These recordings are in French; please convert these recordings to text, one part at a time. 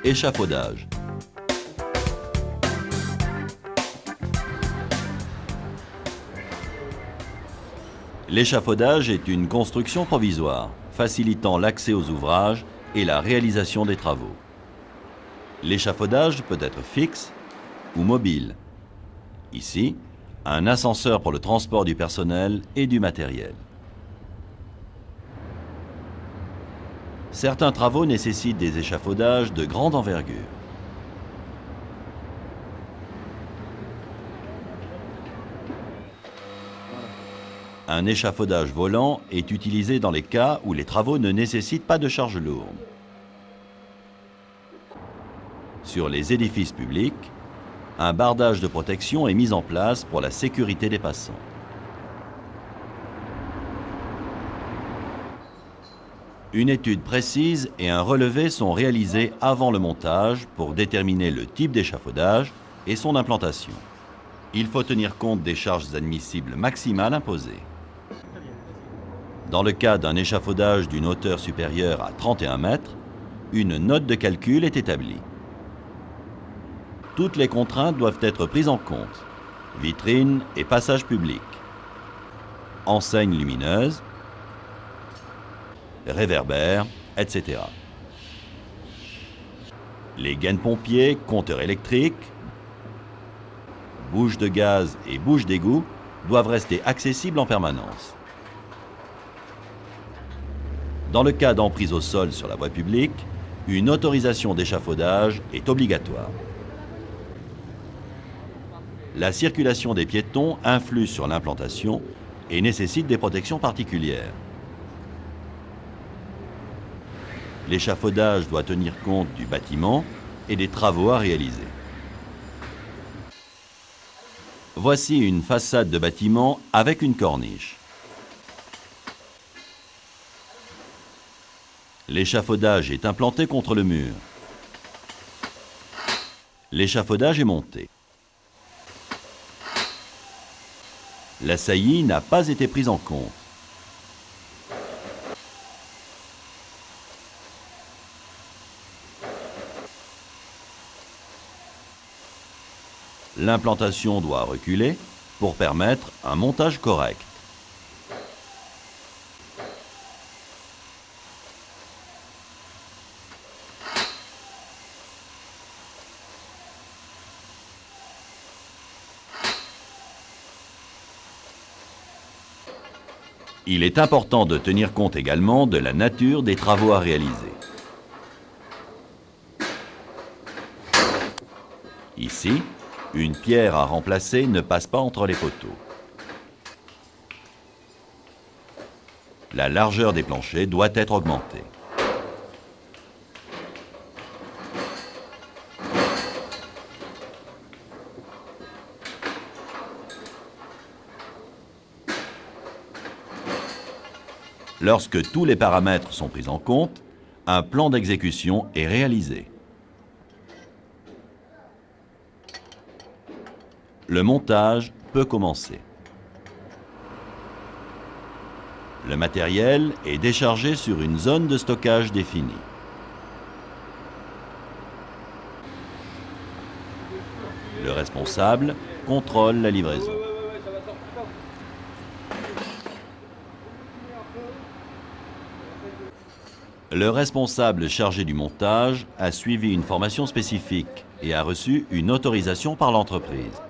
Échafaudage. L'échafaudage est une construction provisoire, facilitant l'accès aux ouvrages et la réalisation des travaux. L'échafaudage peut être fixe ou mobile. Ici, un ascenseur pour le transport du personnel et du matériel. Certains travaux nécessitent des échafaudages de grande envergure. Un échafaudage volant est utilisé dans les cas où les travaux ne nécessitent pas de charge lourde. Sur les édifices publics, un bardage de protection est mis en place pour la sécurité des passants. Une étude précise et un relevé sont réalisés avant le montage pour déterminer le type d'échafaudage et son implantation. Il faut tenir compte des charges admissibles maximales imposées. Dans le cas d'un échafaudage d'une hauteur supérieure à 31 mètres, une note de calcul est établie. Toutes les contraintes doivent être prises en compte. Vitrines et passages publics. Enseignes lumineuses, réverbères, etc. Les gaines pompiers, compteurs électriques, bouches de gaz et bouches d'égout doivent rester accessibles en permanence. Dans le cas d'emprise au sol sur la voie publique, une autorisation d'échafaudage est obligatoire. La circulation des piétons influe sur l'implantation et nécessite des protections particulières. L'échafaudage doit tenir compte du bâtiment et des travaux à réaliser. Voici une façade de bâtiment avec une corniche. L'échafaudage est implanté contre le mur. L'échafaudage est monté. La saillie n'a pas été prise en compte. L'implantation doit reculer pour permettre un montage correct. Il est important de tenir compte également de la nature des travaux à réaliser. Ici, une pierre à remplacer ne passe pas entre les poteaux. La largeur des planchers doit être augmentée. Lorsque tous les paramètres sont pris en compte, un plan d'exécution est réalisé. Le montage peut commencer. Le matériel est déchargé sur une zone de stockage définie. Le responsable contrôle la livraison. Le responsable chargé du montage a suivi une formation spécifique et a reçu une autorisation par l'entreprise.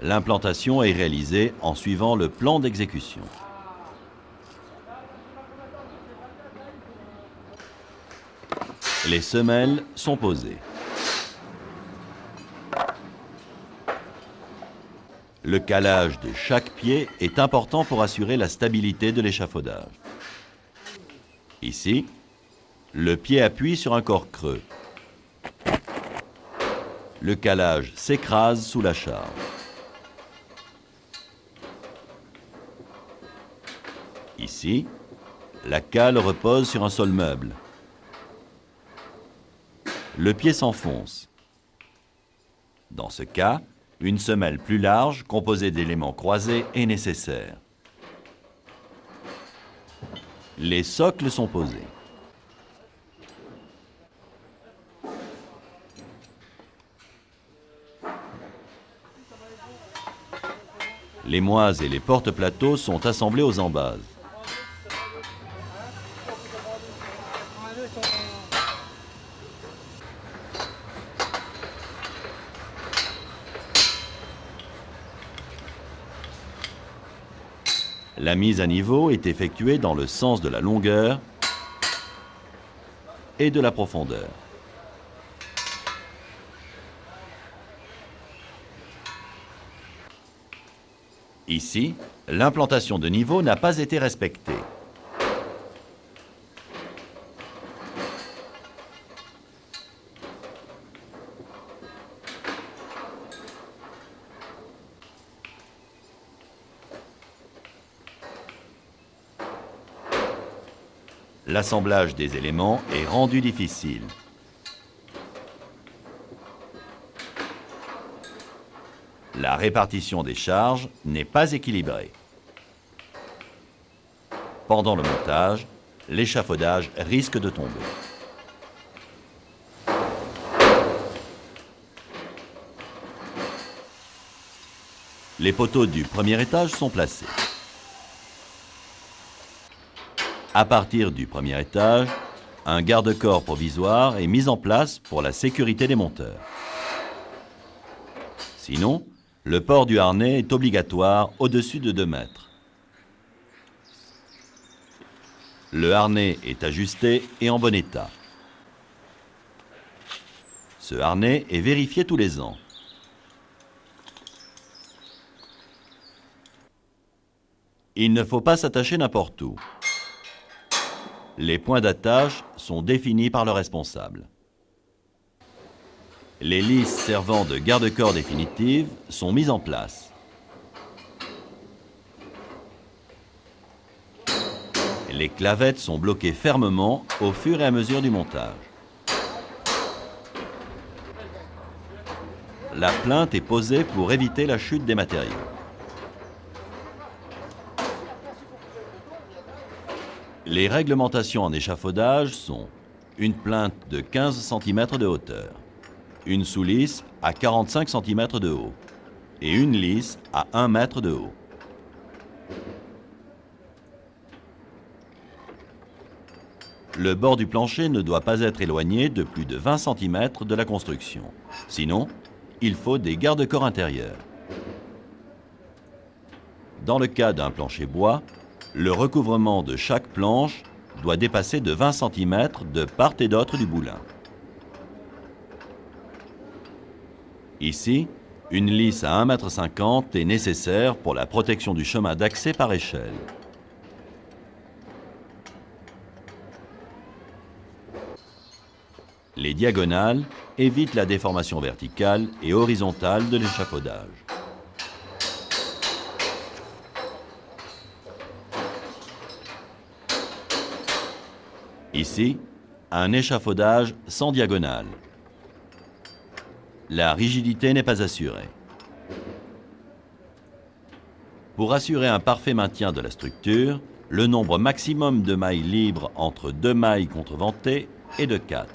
L'implantation est réalisée en suivant le plan d'exécution. Les semelles sont posées. Le calage de chaque pied est important pour assurer la stabilité de l'échafaudage. Ici, le pied appuie sur un corps creux. Le calage s'écrase sous la charge. Ici, la cale repose sur un sol meuble. Le pied s'enfonce. Dans ce cas, une semelle plus large, composée d'éléments croisés, est nécessaire. Les socles sont posés. Les moises et les porte-plateaux sont assemblés aux embases. La mise à niveau est effectuée dans le sens de la longueur et de la profondeur. Ici, l'implantation de niveau n'a pas été respectée. L'assemblage des éléments est rendu difficile. La répartition des charges n'est pas équilibrée. Pendant le montage, l'échafaudage risque de tomber. Les poteaux du premier étage sont placés. À partir du premier étage, un garde-corps provisoire est mis en place pour la sécurité des monteurs. Sinon, le port du harnais est obligatoire au-dessus de 2 mètres. Le harnais est ajusté et en bon état. Ce harnais est vérifié tous les ans. Il ne faut pas s'attacher n'importe où. Les points d'attache sont définis par le responsable. Les lisses servant de garde-corps définitive sont mises en place. Les clavettes sont bloquées fermement au fur et à mesure du montage. La plinthe est posée pour éviter la chute des matériaux. Les réglementations en échafaudage sont une plinthe de 15 cm de hauteur, une sous-lisse à 45 cm de haut et une lisse à 1 mètre de haut. Le bord du plancher ne doit pas être éloigné de plus de 20 cm de la construction. Sinon, il faut des garde-corps intérieurs. Dans le cas d'un plancher bois, le recouvrement de chaque planche doit dépasser de 20 cm de part et d'autre du boulin. Ici, une lisse à 1,50 m est nécessaire pour la protection du chemin d'accès par échelle. Les diagonales évitent la déformation verticale et horizontale de l'échafaudage. Ici, un échafaudage sans diagonale. La rigidité n'est pas assurée. Pour assurer un parfait maintien de la structure, le nombre maximum de mailles libres entre 2 mailles contreventées est de 4.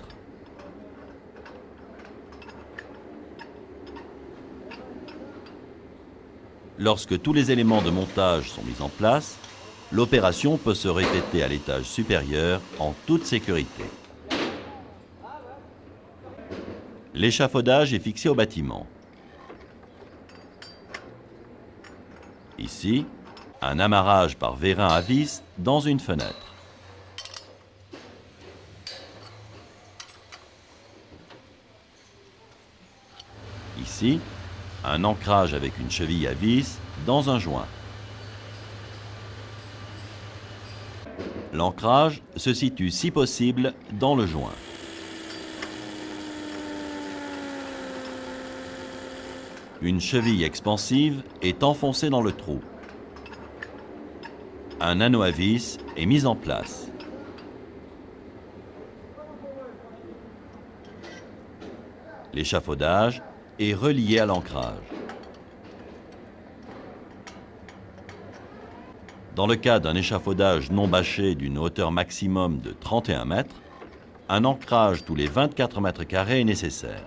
Lorsque tous les éléments de montage sont mis en place, l'opération peut se répéter à l'étage supérieur en toute sécurité. L'échafaudage est fixé au bâtiment. Ici, un amarrage par vérin à vis dans une fenêtre. Ici, un ancrage avec une cheville à vis dans un joint. L'ancrage se situe si possible dans le joint. Une cheville expansive est enfoncée dans le trou. Un anneau à vis est mis en place. L'échafaudage est relié à l'ancrage. Dans le cas d'un échafaudage non bâché d'une hauteur maximum de 31 mètres, un ancrage tous les 24 mètres carrés est nécessaire.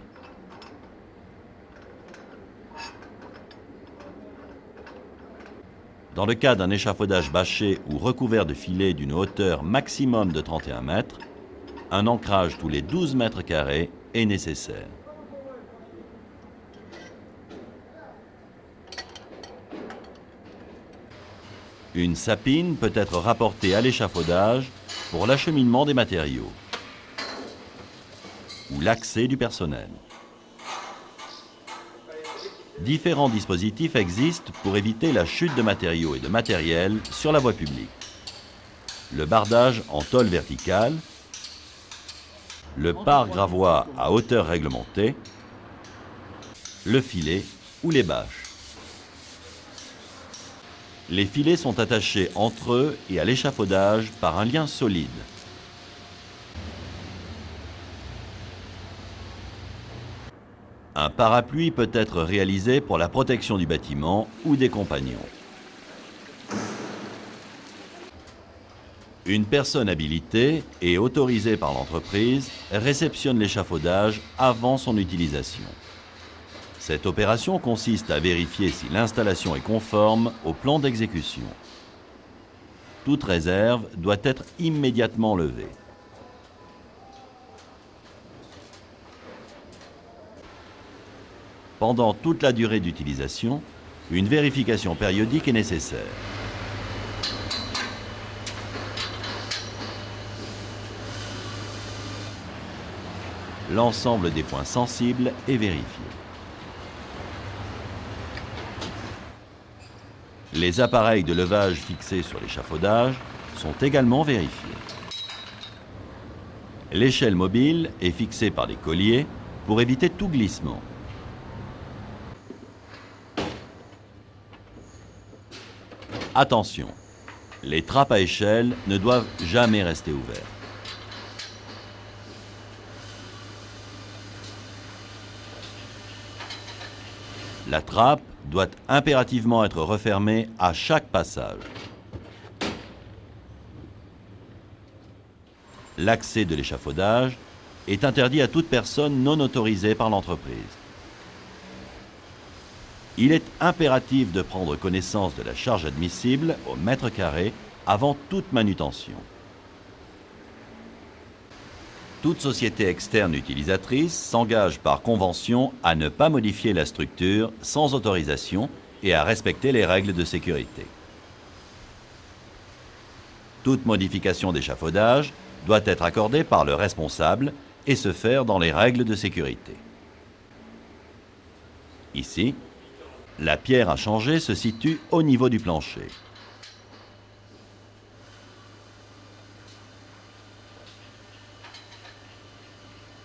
Dans le cas d'un échafaudage bâché ou recouvert de filets d'une hauteur maximum de 31 mètres, un ancrage tous les 12 mètres carrés est nécessaire. Une sapine peut être rapportée à l'échafaudage pour l'acheminement des matériaux ou l'accès du personnel. Différents dispositifs existent pour éviter la chute de matériaux et de matériel sur la voie publique. Le bardage en tôle verticale, le pare-gravois à hauteur réglementée, le filet ou les bâches. Les filets sont attachés entre eux et à l'échafaudage par un lien solide. Un parapluie peut être réalisé pour la protection du bâtiment ou des compagnons. Une personne habilitée et autorisée par l'entreprise réceptionne l'échafaudage avant son utilisation. Cette opération consiste à vérifier si l'installation est conforme au plan d'exécution. Toute réserve doit être immédiatement levée. Pendant toute la durée d'utilisation, une vérification périodique est nécessaire. L'ensemble des points sensibles est vérifié. Les appareils de levage fixés sur l'échafaudage sont également vérifiés. L'échelle mobile est fixée par des colliers pour éviter tout glissement. Attention, les trappes à échelle ne doivent jamais rester ouvertes. La trappe doit impérativement être refermée à chaque passage. L'accès de l'échafaudage est interdit à toute personne non autorisée par l'entreprise. Il est impératif de prendre connaissance de la charge admissible au mètre carré avant toute manutention. Toute société externe utilisatrice s'engage par convention à ne pas modifier la structure sans autorisation et à respecter les règles de sécurité. Toute modification d'échafaudage doit être accordée par le responsable et se faire dans les règles de sécurité. Ici, la pierre à changer se situe au niveau du plancher.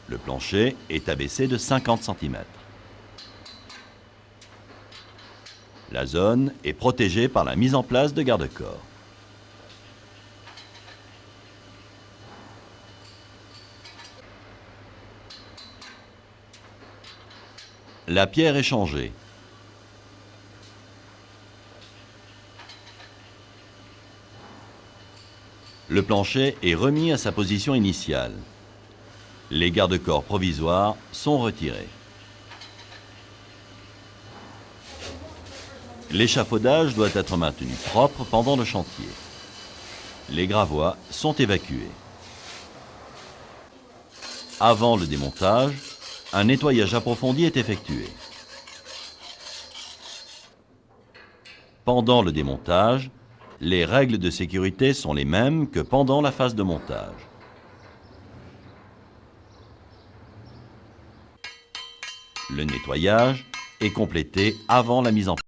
Le plancher est abaissé de 50 cm. La zone est protégée par la mise en place de garde-corps. La pierre est changée. Le plancher est remis à sa position initiale. Les garde-corps provisoires sont retirés. L'échafaudage doit être maintenu propre pendant le chantier. Les gravois sont évacués. Avant le démontage, un nettoyage approfondi est effectué. Pendant le démontage, les règles de sécurité sont les mêmes que pendant la phase de montage. Le nettoyage est complété avant la mise en place.